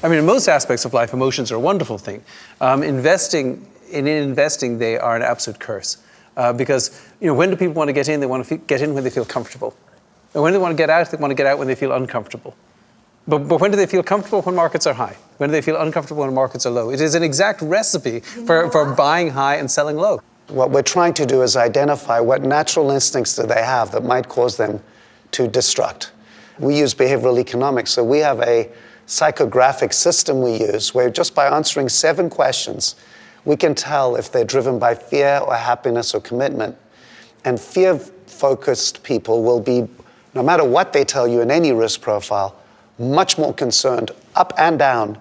I mean, in most aspects of life, emotions are a wonderful thing. In investing, they are an absolute curse. Because, when do people want to get in? They want to get in when they feel comfortable. And when they want to get out, they want to get out when they feel uncomfortable. But when do they feel comfortable? When markets are high. When do they feel uncomfortable? When markets are low. It is an exact recipe for buying high and selling low. What we're trying to do is identify what natural instincts do they have that might cause them to destruct. We use behavioral economics, so we have a psychographic system we use where just by answering 7 questions, we can tell if they're driven by fear or happiness or commitment. And fear-focused people will be, no matter what they tell you in any risk profile, much more concerned up and down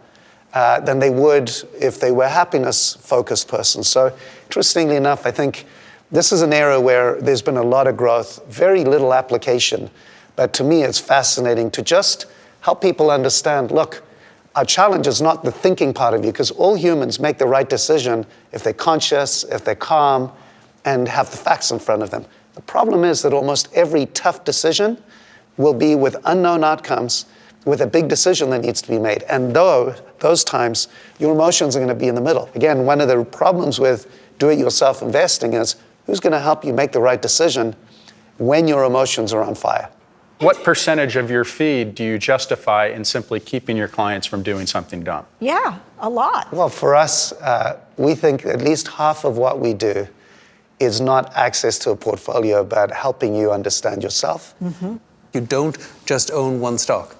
than they would if they were a happiness-focused person. So interestingly enough, I think this is an area where there's been a lot of growth, very little application. But to me, it's fascinating to just help people understand, look, our challenge is not the thinking part of you, because all humans make the right decision if they're conscious, if they're calm, and have the facts in front of them. The problem is that almost every tough decision will be with unknown outcomes, with a big decision that needs to be made. And those times, your emotions are going to be in the middle. Again, one of the problems with do-it-yourself investing is who's going to help you make the right decision when your emotions are on fire? What percentage of your fee do you justify in simply keeping your clients from doing something dumb? Yeah, a lot. Well, for us, we think at least half of what we do is not access to a portfolio, but helping you understand yourself. Mm-hmm. You don't just own one stock,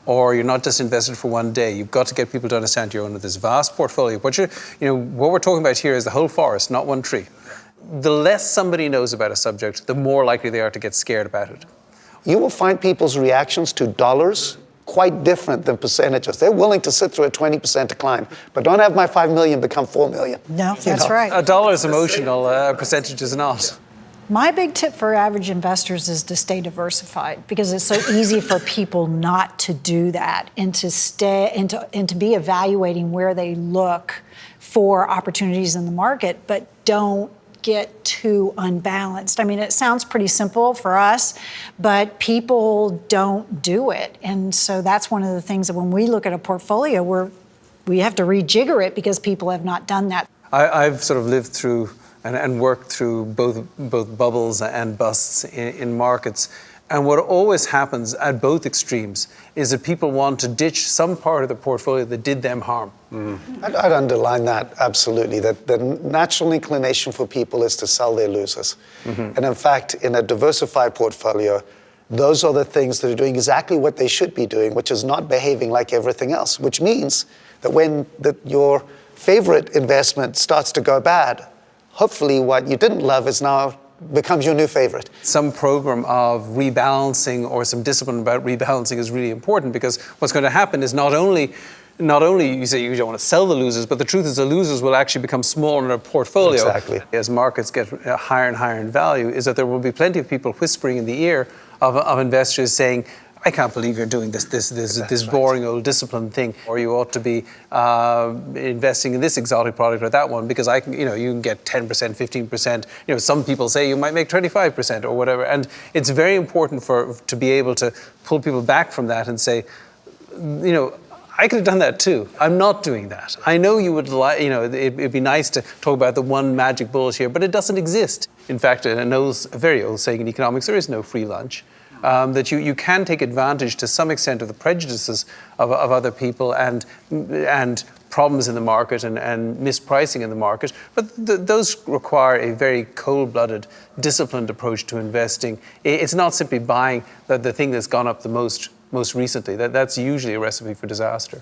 or you're not just invested for one day. You've got to get people to understand you own this vast portfolio. What we're talking about here is the whole forest, not one tree. The less somebody knows about a subject, the more likely they are to get scared about it. You will find people's reactions to dollars quite different than percentages. They're willing to sit through a 20% decline, but don't have my 5 million become 4 million. No, that's right. A dollar is emotional, a percentage is not. My big tip for average investors is to stay diversified, because it's so easy for people not to do that and to be evaluating where they look for opportunities in the market, but don't get too unbalanced. I mean, it sounds pretty simple for us, but people don't do it. And so that's one of the things that when we look at a portfolio, we have to rejigger it because people have not done that. I've sort of lived through and worked through both bubbles and busts in markets. And what always happens at both extremes is that people want to ditch some part of the portfolio that did them harm. I'd underline that absolutely, that the natural inclination for people is to sell their losers. Mm-hmm. And in fact, in a diversified portfolio, those are the things that are doing exactly what they should be doing, which is not behaving like everything else, which means that when your favorite investment starts to go bad, hopefully what you didn't love is now becomes your new favorite. Some program of rebalancing or some discipline about rebalancing is really important, because what's going to happen is not only you say you don't want to sell the losers, but the truth is the losers will actually become smaller in a portfolio. Exactly. As markets get higher and higher in value, is that there will be plenty of people whispering in the ear of investors saying, I can't believe you're doing this boring old discipline thing, or you ought to be investing in this exotic product or that one, because you can get 10%, 15%. Some people say you might make 25% or whatever. And it's very important to be able to pull people back from that and say, I could have done that too. I'm not doing that. I know you would like, it'd be nice to talk about the one magic bullet here, but it doesn't exist. In fact, a very old saying in economics, there is no free lunch. That you can take advantage to some extent of the prejudices of other people and problems in the market and mispricing in the market, but those require a very cold-blooded, disciplined approach to investing. It's not simply buying the thing that's gone up the most recently. That's usually a recipe for disaster.